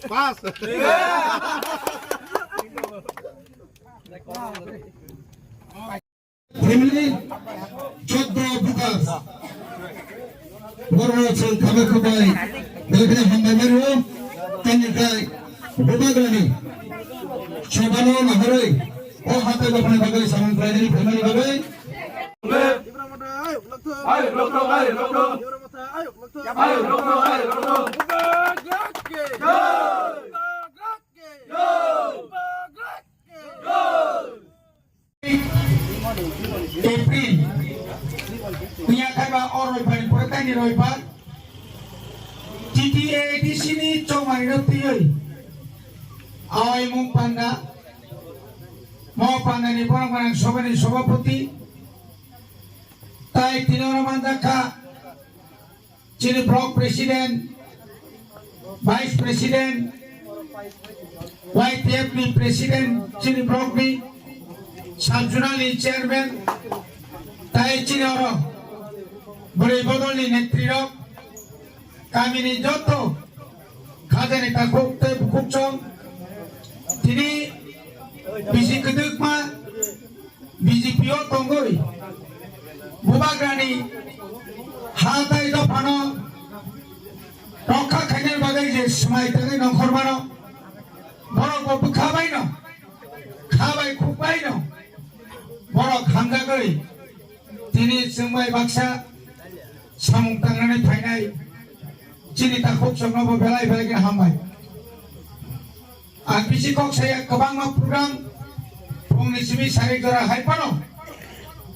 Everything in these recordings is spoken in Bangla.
Pas. Family, 14 bukas. Baru saya kami kubai. Mereka hamba meru, kami kai bubagrani. Shobano naharai. Oh hati bapane bagai saman prajani family bagai. Ayo, lokro, ayo, lokro. Ayo, lokro, ayo, lokro. April, punya kaba orang paling pertama ni roipan. GTA di sini cuma ngerti. Awai mung panda, mau panda ni orang sobani sobapati. Tai tinora mandaka, cini block president, vice president, YTF ni president, cini block ni. Sanjunali chairman, tai cini orang boleh bodol ni netriro, kami ni joto, kada ni takuk te bukuk cong, tini bisi keduk ma, bisi pio tonggoi, bubagrani, hatai do pano, rokha khaner bagai je semai tenge nongkhor mano, borok bobu khabai no, khabai kubai no. Borok hamza goi, tini semai baksa, samung tanganai fainai, cini takuk semua belai belai kena hambai. Ambisi kok saya kebang program, pengisimi sari jora hai pano,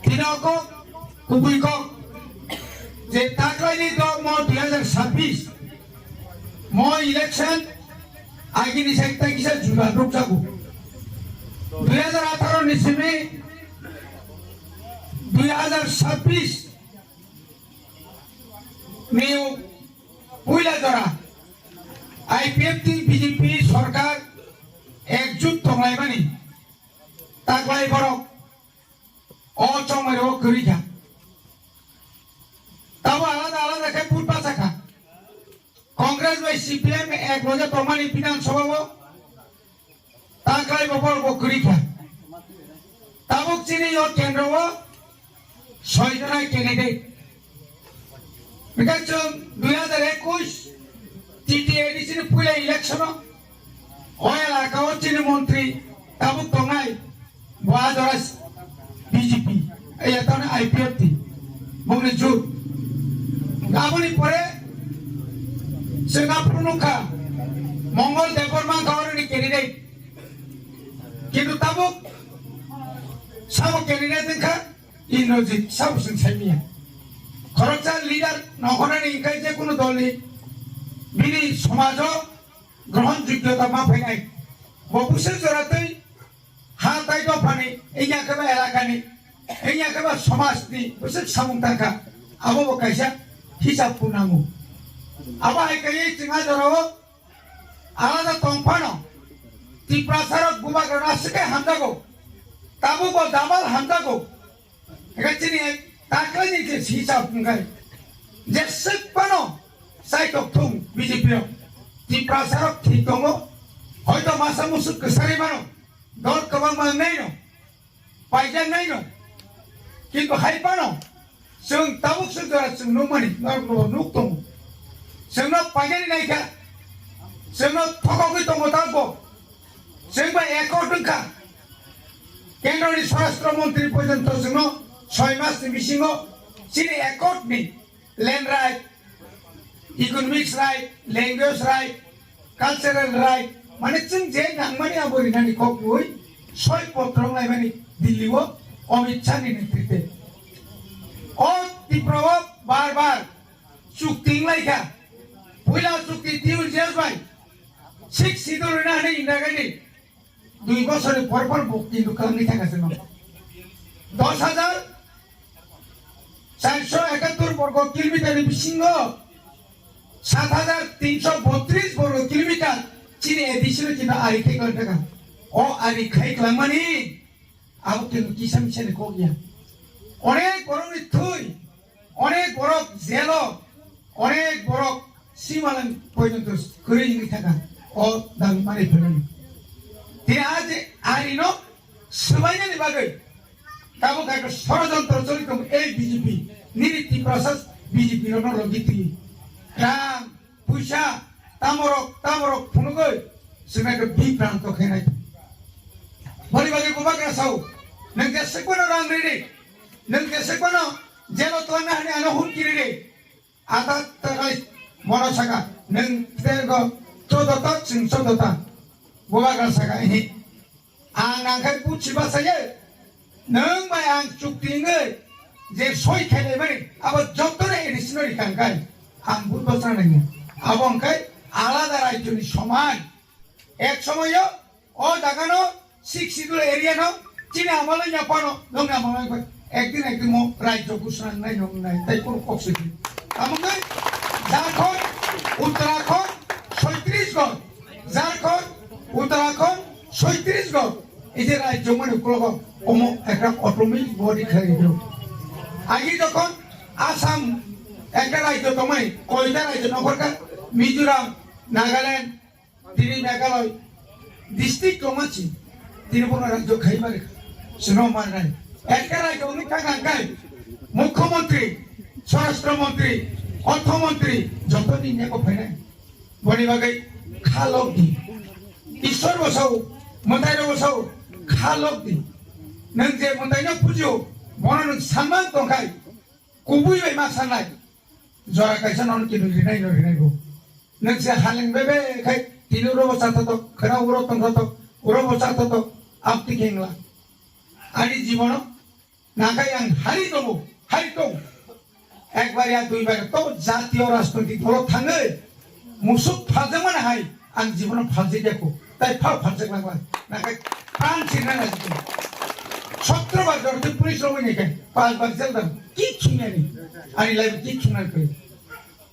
tino kok, kubui kok, je takla ini do mau 2026, mau election, agi ni sekta kisah juga ruk jago. 2018 ni simi 2026 new পয়লা ধরা IPF BJP সরকার একজুট তংলাইবানি তাকলাই বরক অচমারও করিখা তাও আলাদা আলাদা কে পুট পাচাখা কংগ্রেস বাই CPM এক লগে তমানি বিধানসভা তাকলাই ববর করিখা তাবুক চিনি ও কেন্দ্র 6 জনাই ক্যান্ডিডেট বিকজ 2021 TTADC পুলে ইলেকশন ও এলাকা ও চিনি মন্ত্রী তাবুক তংনাই বাজরাস BJP এই এতনে IPF তি বংনি জুট গাবনি পরে সিঙ্গাপুর নুকা মঙ্গল দেববর্মা গভর্নরি ক্যান্ডিডেট কিন্তু তাবুক সব ক্যান্ডিডেট দেখা ইন্দ্রজিৎ সাবসিং সাইমিয়া খরচার লিডার নগরানি ইকাই যে কোনো দলনি বিনি সমাজ গ্রহণযোগ্যতা মা ফেনাই ববুসে জরাতই হাতাই দফানি এই একেবা এলাকানি এই একেবা সমাজনি বসে সামুংতাকা আবো বকাইসা হিসাব পুনাঙ্গু আবা একাই চিঙা জরাও আলাদা তংফানো ত্রিপ্রাসারক বুবাগ্রণ আসকে হামদাগো তাবুকো দাবাল হামদাগো একাচিনি তাকলানি যে হিসাব পুঙ্গাই যে সেপানো সাইটক থুং BJP ত্রিপ্রাসারক ঠিক দঙ্গো হয়তো মাসা মুসুক কসারি মানো দল কবাং মান নাই নো পাইজান নাই নো কিন্তু হাইপানো जों ताबुक सुजरा जों नुमानि नारगो नुक दङ जोंना पाइजानि नायखा जोंना थगावै दङ ताबो जोंबा एकर्ड दंखा केन्द्रनि स्वराष्ट्र मन्त्रि पर्यन्त जोंनो 6 मासनि बिसिङाव सिनि एकर्डनि land right economics right language right cultural right माने जों जे नांमानि आबरिनानि ककनुइ सय पत्रं लायमानि दिल्लीआव अमित शाहनि नेतृत्वे और तीव्रवा बार-बार चुक्तिं लायखा पहिला चुक्ति दिउल जेल बाय सिक्स सिदुर नानै इंदागानि 2 বছরের পরপর কিন্তু কামনি থাকাছেন 10,471 বর্গ কিলোমিটারের বিসিঙ্গ 7,332 বর্গ কিলোমিটার চীনে এডিশনাল কিন্তু আরিখাই টাকা ও আরিখাই ক্লামানি আবু কিন্তু কিসাম ছেলে কোগিয়া অনেক বড় থুই অনেক বড় জেল অনেক বড় সীমালান পর্যন্ত করে থাকা ও দাবি মানে ফেলেন তিনি আজ আইন সবাইনানি বাগै কাবো কাকে ষড়যন্ত্র চলিত এই বিজেপি নিরীতি প্রশাস বিজেপি লগিতি রাং পয়সা তামরক ফুনুগৈ সেনাকে বিভ্রান্ত খেনাই বলি বাগै বুবাগ্রা সাউ নংকে সেকোনো রাং রেডি নংকে সেকোনো জেলো তো না হানি আনো হুন কিরি রে আদা তাই মনসাকা নং তেগো চোদতা চিং চোদতা বুবাগ্রা সাকা হি आं आंखाय बुचिबा सायो नों माय आं चुक्तिङै जे सय खायनाय माने आबो जत्तरे एडिशनारि कांगाय आं बुझबा नाङो आबो अंखाय आलादा रायजोनि समान एक समय ओ जागानो सिक्सिदुल एरियानो चिने आमालाय नापानो नों आमालाय একদিন মো রাজ্য ঘোষণা নাই নাই তাই কোন কক্সি আমাকে ঝাড়খণ্ড উত্তরাখণ্ড ৩৬গড় ঝাড়খণ্ড উত্তরাখণ্ড ৩৬গড় এই যে রাজ্য মানে কম একটা অটোমেটিক বডি খাই দিল আগে যখন আসাম একটা রাজ্য তোমায় কয়টা রাজ্য নগরকার মিজোরাম নাগাল্যান্ড তিনি মেঘালয় ডিস্ট্রিক্ট কমাচ্ছি ত্রিপুরা রাজ্য খাইবারে শুনো মান নাই একটা রাজ্য অনেক টাকা খায় মুখ্যমন্ত্রী স্বরাষ্ট্রমন্ত্রী অর্থমন্ত্রী যতদিন একো ফেরায় বনি বাগাই খালক দি ঈশ্বর বসাও মন্দাইनो বসাও খালক দি नों जे मन्दाइनो फुजियो बनो नों सानमान दंखाय गुबुयै मा साननाय जरा कायसा नन किनु रिनायगौ नों जे हालें बेबे खाय तिनु रबसा तत खरा उरो तंगत उरो बसा तत आपति केंगला आनि जीवन नागाय आं हारि दं एकबार या दुइबार तो जातीय राजनैतिक दल थाङो मुसुक फाजोमोन हाय आं जीवन फाजै देखो তাই ফালছে লাগবা নাকি প্রাণ ছিনা না দিতে 17 বার ধরতে পুলিশ রবে নাকি 5 বার জেল দাম কিচ্ছু নেই আনি লাইভ কিচ্ছু নাই কই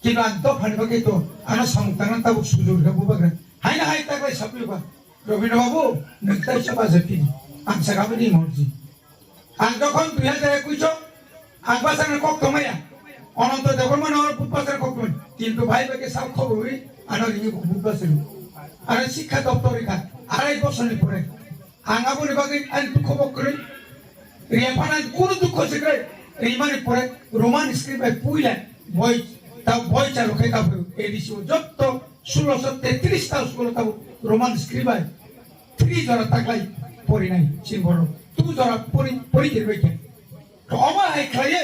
কিন্তু আন তো ফানি বাকি তো আনা সংতান তাবো সুযোগ দেবো বাগরা হাই না হাই তাকলে সাপিবা রবীন্দ্র বাবু নেতাই সভা জেতি আন সাগাবি মর্জি আন যখন 2021 আন বাসানের কক কমায়া অনন্ত দেবর্মন আর বুপাসের কক কিন্তু ভাই বাকি সব খবর হই আনা রিনি বুপাসের আর শিক্ষা দপ্তরে কাজ 2.5 বছরের পরে আঙাবনি বাকি আইন দুঃখ বকরে রিয়াপানা কোন দুঃখ শিখরে এই মানে পরে রোমান স্ক্রিপ্টে পুইলা বই চালু খাই কাবু এডিসি যত 1633 টা স্কুল কাবু রোমান স্ক্রিপ্টে 3 জরা তাকলাই পড়ি নাই সিম্বল 2 জরা পড়ি দিবে তো আমার এই খাইয়ে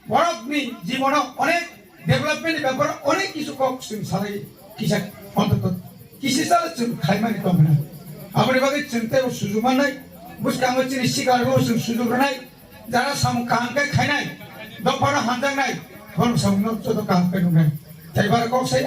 বড়নি জীবন অনেক ডেভেলপমেন্ট ব্যাপার অনেক কিছু কক সালাই কিসা অন্তত किसी साल खाई माने कम ना अपने बाकी चिंता वो सुजुग नहीं बुझ काम चिनी शिकार वो सुजुग नहीं जरा सम काम के खाई नहीं दोपहर हांडा नहीं हम सब लोग तो काम पे नहीं ताई बार कौन सा